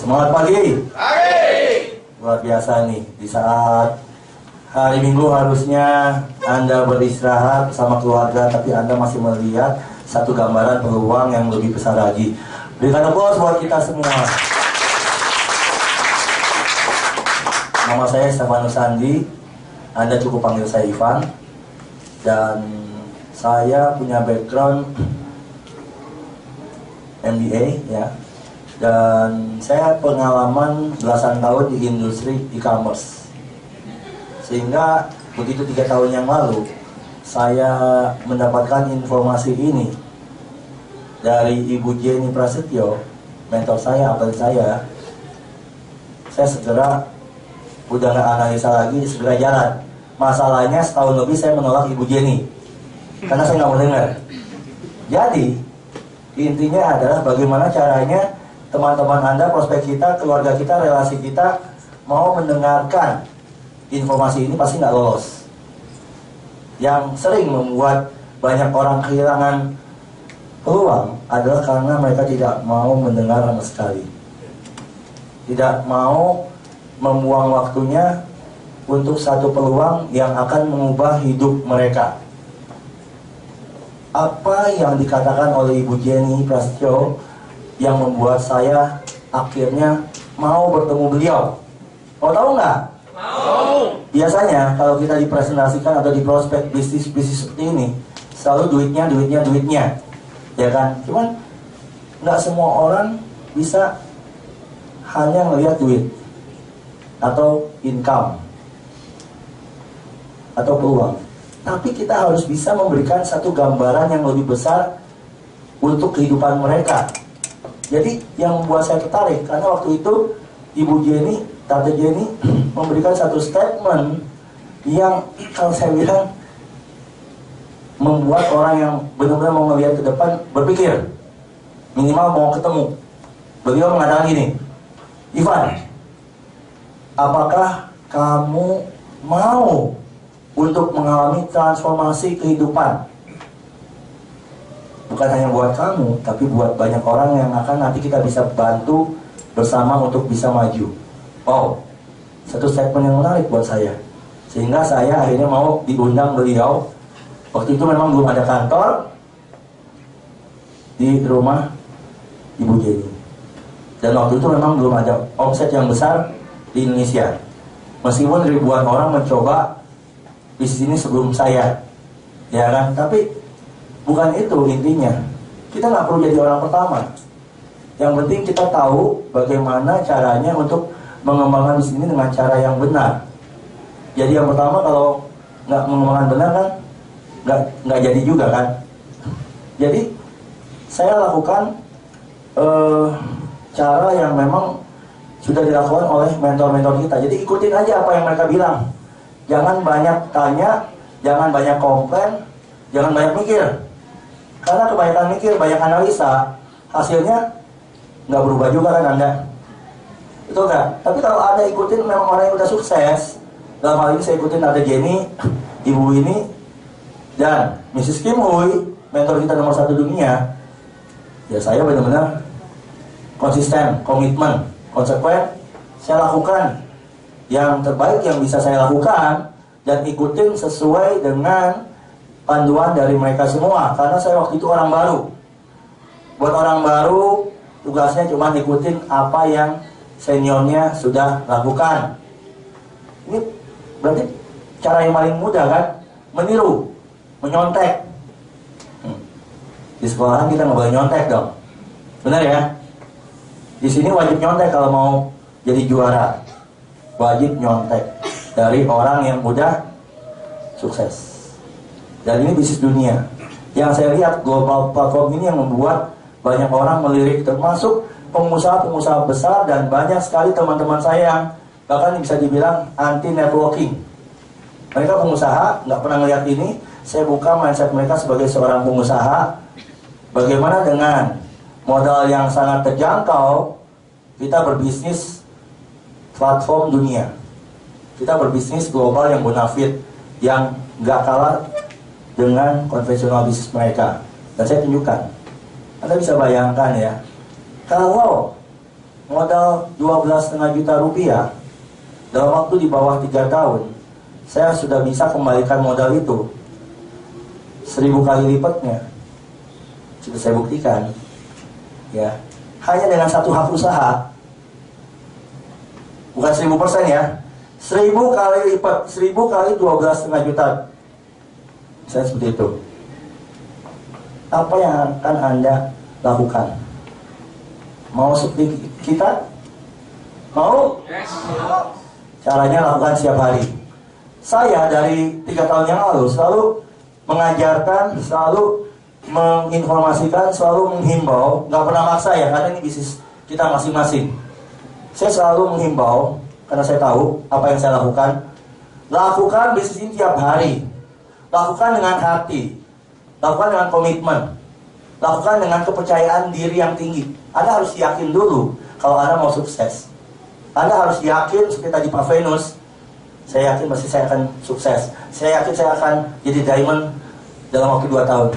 Semangat pagi. Luar biasa nih, di saat hari Minggu harusnya Anda beristirahat sama keluarga, tapi Anda masih melihat satu gambaran peluang yang lebih besar lagi. Berikan aplaus buat kita semua. Nama saya Stefanus Sandi, Anda cukup panggil saya Ivan. Dan saya punya background MBA ya. Dan saya pengalaman belasan tahun di industri e-commerce. Sehingga begitu 3 tahun yang lalu saya mendapatkan informasi ini dari Ibu Jenny Prasetyo, mentor saya, abang saya segera udah nggak analisa lagi, segera jalan. Masalahnya setahun lebih saya menolak Ibu Jenny karena saya nggak mau dengar. Jadi intinya adalah bagaimana caranya teman-teman Anda, prospek kita, keluarga kita, relasi kita mau mendengarkan informasi ini pasti nggak lolos. Yang sering membuat banyak orang kehilangan peluang adalah karena mereka tidak mau mendengar sama sekali. Tidak mau membuang waktunya untuk satu peluang yang akan mengubah hidup mereka. Apa yang dikatakan oleh Ibu Jenny Prasetyo yang membuat saya akhirnya mau bertemu beliau? Mau tahu nggak? Mau. Biasanya kalau kita dipresentasikan atau di prospek bisnis seperti ini, selalu duitnya, ya kan? Cuman nggak semua orang bisa hanya melihat duit atau income atau peluang. Tapi kita harus bisa memberikan satu gambaran yang lebih besar untuk kehidupan mereka. Jadi yang membuat saya tertarik karena waktu itu Ibu Jenny, Tante Jenny memberikan satu statement yang kalau saya bilang membuat orang yang benar-benar mau melihat ke depan berpikir, minimal mau ketemu. Beliau mengatakan gini, Ivan, apakah kamu mau untuk mengalami transformasi kehidupan? Bukan hanya buat kamu, tapi buat banyak orang yang akan nanti kita bisa bantu bersama untuk bisa maju. Wow, satu statement yang menarik buat saya. Sehingga saya akhirnya mau diundang beliau. Waktu itu memang belum ada kantor di rumah Ibu Jenny. Dan waktu itu memang belum ada omset yang besar di Indonesia. Meskipun ribuan orang mencoba bisnis ini sebelum saya, ya kan? Tapi bukan itu intinya. Kita nggak perlu jadi orang pertama. Yang penting kita tahu bagaimana caranya untuk mengembangkan bisnis ini dengan cara yang benar. Jadi yang pertama, kalau nggak mengembangkan benar kan nggak jadi juga kan. Jadi saya lakukan cara yang memang sudah dilakukan oleh mentor-mentor kita. Jadi ikutin aja apa yang mereka bilang. Jangan banyak tanya, jangan banyak komplain, jangan banyak mikir. Karena kebanyakan mikir, banyak analisa, hasilnya nggak berubah juga kan Anda. Betul nggak? Tapi kalau Anda ikutin memang orang yang udah sukses, dalam hal ini saya ikutin Tante Jenny, Ibu ini, dan Mrs. Kim Hui, mentor kita nomor 1 dunia. Ya saya benar-benar konsisten, komitmen, konsekuen. Saya lakukan yang terbaik yang bisa saya lakukan dan ikutin sesuai dengan panduan dari mereka semua. Karena saya waktu itu orang baru. Buat orang baru, tugasnya cuma ikutin apa yang seniornya sudah lakukan. Ini berarti cara yang paling mudah kan? Meniru, menyontek. Di sekolahan kita nggak boleh nyontek dong. Benar ya? Di sini wajib nyontek kalau mau jadi juara. Wajib nyontek dari orang yang udah sukses. Dan ini bisnis dunia. Yang saya lihat global platform ini yang membuat banyak orang melirik, termasuk pengusaha-pengusaha besar dan banyak sekali teman-teman saya yang bahkan bisa dibilang anti networking. Mereka pengusaha, nggak pernah ngeliat ini. Saya buka mindset mereka sebagai seorang pengusaha. Bagaimana dengan modal yang sangat terjangkau kita berbisnis platform dunia. Kita berbisnis global yang bonafit, yang nggak kalah dengan konvensional bisnis mereka. Dan saya tunjukkan. Anda bisa bayangkan ya, kalau modal 12,5 juta rupiah, dalam waktu di bawah 3 tahun, saya sudah bisa kembalikan modal itu 1000 kali lipatnya. Sudah saya buktikan. Ya, hanya dengan satu hak usaha. Bukan 1000% ya. 1000 kali lipat, 1000 kali 12,5 juta. Saya seperti itu. Apa yang akan Anda lakukan? Mau seperti kita? Mau? Yes. Caranya lakukan setiap hari. Saya dari 3 tahun yang lalu selalu mengajarkan, selalu menginformasikan, selalu menghimbau, nggak pernah maksa ya, karena ini bisnis kita masing-masing. Saya selalu menghimbau, karena saya tahu apa yang saya lakukan. Lakukan bisnis ini tiap hari. Lakukan dengan hati. Lakukan dengan komitmen. Lakukan dengan kepercayaan diri yang tinggi. Anda harus yakin dulu kalau Anda mau sukses. Anda harus yakin, seperti tadi Pak Venus, saya yakin pasti saya akan sukses. Saya yakin saya akan jadi diamond dalam waktu 2 tahun.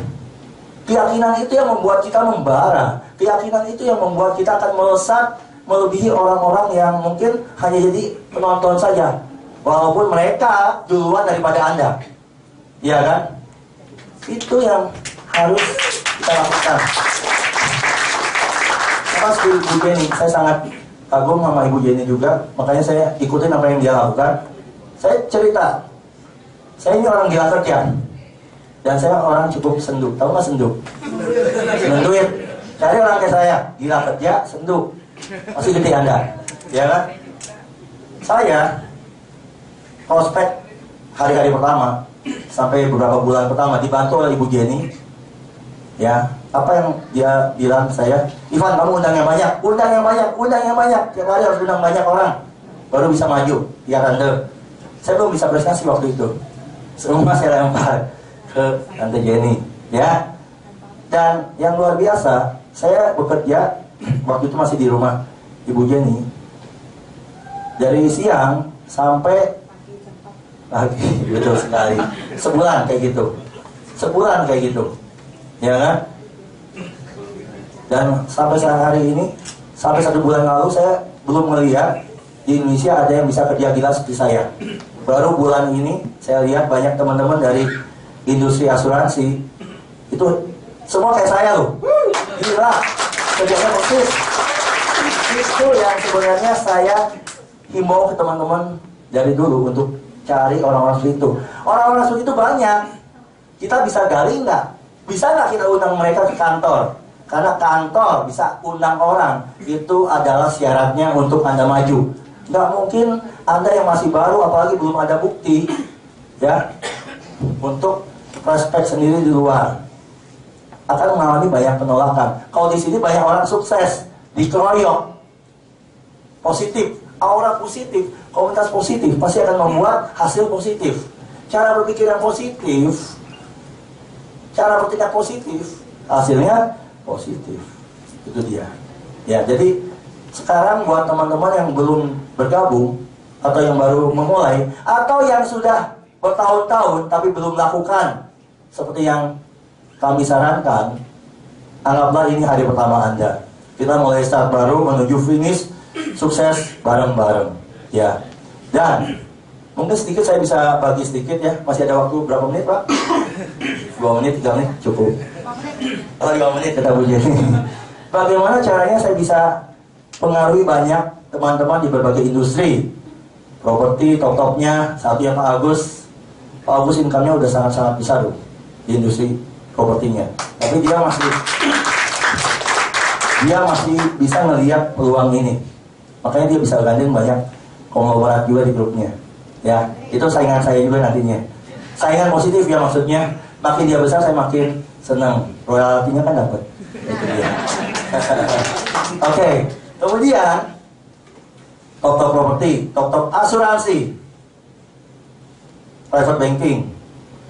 Keyakinan itu yang membuat kita membara. Keyakinan itu yang membuat kita akan melesat melebihi orang-orang yang mungkin hanya jadi penonton saja, walaupun mereka duluan daripada Anda. Iya kan? Itu yang harus kita lakukan. Pas Ibu Jenny, saya sangat kagum sama Ibu Jenny juga, makanya saya ikutin apa yang dia lakukan. Saya cerita, saya ini orang gila kerja, dan saya orang cukup senduk. Tahu nggak senduk? Seneng duit. Cari orang kayak saya, gila kerja, senduk. Masih gede Anda, ya kan? Saya prospek hari-hari pertama sampai beberapa bulan pertama dibantu oleh Ibu Jenny. Ya, apa yang dia bilang saya, Ivan, kamu undang yang banyak, undang yang banyak, undang yang banyak. Tiap hari harus undang banyak orang, baru bisa maju. Ya Tante, saya belum bisa prestasi waktu itu. Semua saya lempar ke Tante Jenny, ya. Dan yang luar biasa, saya bekerja waktu itu masih di rumah Ibu Jenny dari siang sampai pagi. Betul sekali. Sebulan kayak gitu. Sebulan kayak gitu. Ya kan? Dan sampai hari ini, sampai 1 bulan lalu saya belum melihat di Indonesia ada yang bisa kerja gila seperti saya. Baru bulan ini saya lihat banyak teman-teman dari industri asuransi itu semua kayak saya loh. Gila, kerjanya persis. Itu yang sebenarnya saya himbau ke teman-teman dari dulu untuk cari orang-orang seperti itu. Orang-orang seperti itu banyak. Kita bisa gali nggak? Bisa nggak kita undang mereka ke kantor? Karena kantor bisa undang orang, itu adalah syaratnya untuk Anda maju. Nggak mungkin Anda yang masih baru, apalagi belum ada bukti, ya, untuk prospek sendiri di luar, akan mengalami banyak penolakan. Kalau di sini banyak orang sukses, dikeroyok, positif, aura positif, komunitas positif, pasti akan membuat hasil positif. Cara berpikir yang positif, cara bertindak positif, hasilnya positif. Itu dia. Ya, jadi sekarang buat teman-teman yang belum bergabung atau yang baru memulai atau yang sudah bertahun-tahun tapi belum lakukan seperti yang kami sarankan, anggaplah ini hari pertama Anda. Kita mulai start baru menuju finish sukses bareng-bareng. Ya. Dan mungkin sedikit saya bisa bagi sedikit ya. Masih ada waktu berapa menit, Pak? 2 menit, 3 menit cukup. Oh, 5 menit kata Bu Jenny. Bagaimana caranya saya bisa pengaruhi banyak teman-teman di berbagai industri? Properti, top-topnya, satunya Pak Agus. Pak Agus income-nya udah sangat-sangat besar loh di industri propertinya. Tapi dia masih bisa ngelihat peluang ini. Makanya dia bisa gandeng banyak konglomerat juga di grupnya. Ya, itu saingan saya juga nantinya. Saingan positif ya maksudnya. Makin dia besar saya makin senang. Royaltinya kan dapat. Itu dia. Oke, kemudian top-top properti, top-top asuransi, private banking,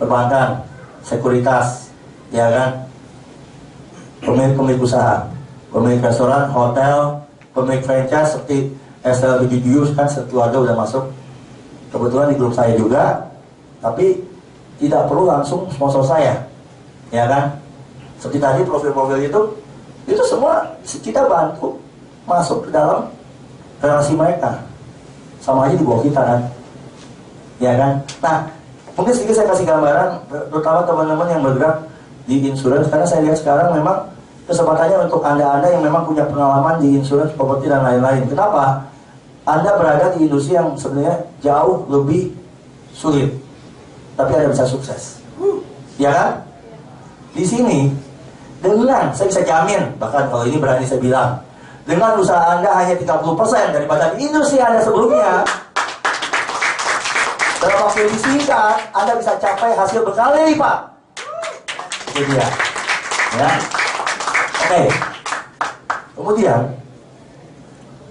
perbankan, sekuritas, ya kan, pemilik usaha, pemilik restoran, hotel, pemilik franchise seperti SLBGU kan sekeluarga udah masuk. Kebetulan di grup saya juga, tapi tidak perlu langsung sponsor saya, ya kan? Seperti tadi profil-profil itu semua kita bantu masuk ke dalam relasi mereka. Sama aja di bawah kita kan, ya kan? Nah, mungkin sedikit saya kasih gambaran, terutama teman-teman yang bergerak di insurance, karena saya lihat sekarang memang kesempatannya untuk Anda yang memang punya pengalaman di insurance, properti dan lain-lain. Kenapa? Anda berada di industri yang sebenarnya jauh lebih sulit, tapi Anda bisa sukses, ya kan? Di sini, dengan saya bisa jamin, bahkan kalau ini berani saya bilang, dengan usaha Anda hanya 30% daripada di industri Anda sebelumnya, dalam waktu yang singkat, Anda bisa capai hasil berkali lipat. Itu dia. Ya. Oke. Kemudian,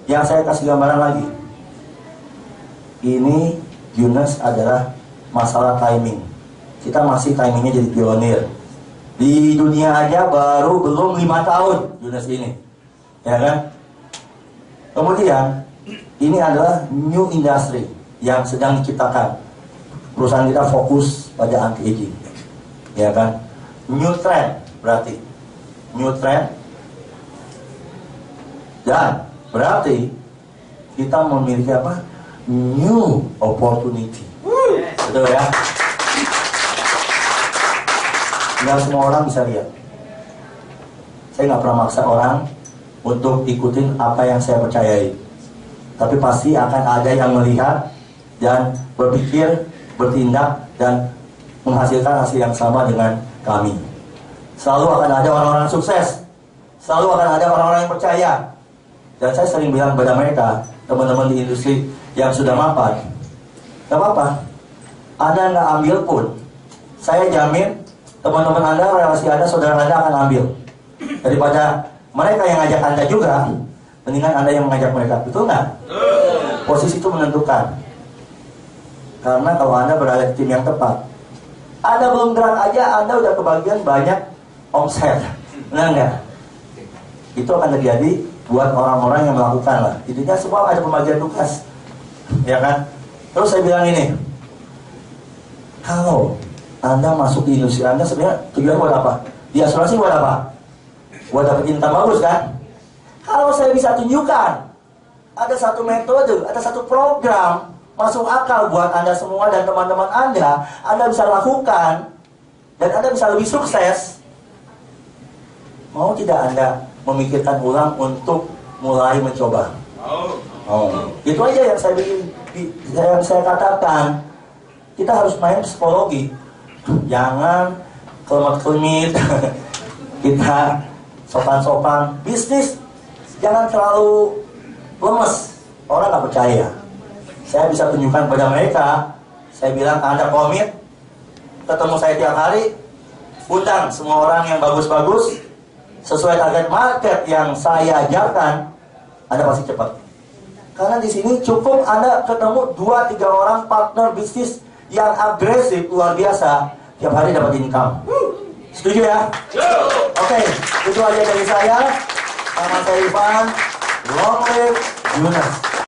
yang saya kasih gambaran lagi. Ini Yunus adalah masalah timing. Kita masih timingnya jadi pionir. Di dunia aja baru belum 5 tahun Yunus ini. Ya kan? Kemudian ini adalah new industry yang sedang diciptakan. Perusahaan kita fokus pada anti-aging, ya kan? New trend berarti new trend, dan berarti kita memiliki apa? New opportunity. Betul ya? Nggak semua orang bisa lihat. Saya nggak pernah maksa orang untuk ikutin apa yang saya percayai, tapi pasti akan ada yang melihat dan berpikir, bertindak, dan menghasilkan hasil yang sama dengan kami. Selalu akan ada orang-orang sukses, selalu akan ada orang-orang yang percaya. Dan saya sering bilang kepada mereka, teman-teman di industri yang sudah mapan, gak apa-apa, Anda nggak ambil pun, saya jamin teman-teman Anda, relasi Anda, saudara Anda akan ambil. Daripada mereka yang ngajak Anda juga, mendingan Anda yang mengajak mereka. Betul nggak? Posisi itu menentukan. Karena kalau Anda berada di tim yang tepat, Anda belum gerak aja, Anda udah kebagian banyak omset. Benar nggak? Itu akan terjadi buat orang-orang yang melakukan lah. Intinya semua ada pembagian tugas, ya kan? Terus saya bilang ini, kalau Anda masuk di industri Anda sebenarnya tujuan buat apa? Di asuransi buat apa? Buat dapat income bagus kan? Kalau saya bisa tunjukkan ada satu metode, ada satu program masuk akal buat Anda semua dan teman-teman Anda bisa lakukan dan Anda bisa lebih sukses, mau tidak Anda memikirkan ulang untuk mulai mencoba? Itu aja yang saya katakan. Kita harus main psikologi, jangan kelemat-kelemit. Kita sopan-sopan, bisnis jangan terlalu lemes, orang nggak percaya. Saya bisa tunjukkan pada mereka, saya bilang Anda komit, ketemu saya tiap hari, undang semua orang yang bagus-bagus, sesuai target market yang saya ajarkan, Anda pasti cepat. Karena di sini cukup Anda ketemu 2-3 orang partner bisnis yang agresif luar biasa, tiap hari dapat income. Setuju ya? Oke, itu aja dari saya. Nama saya Ivan. Long live Yunus.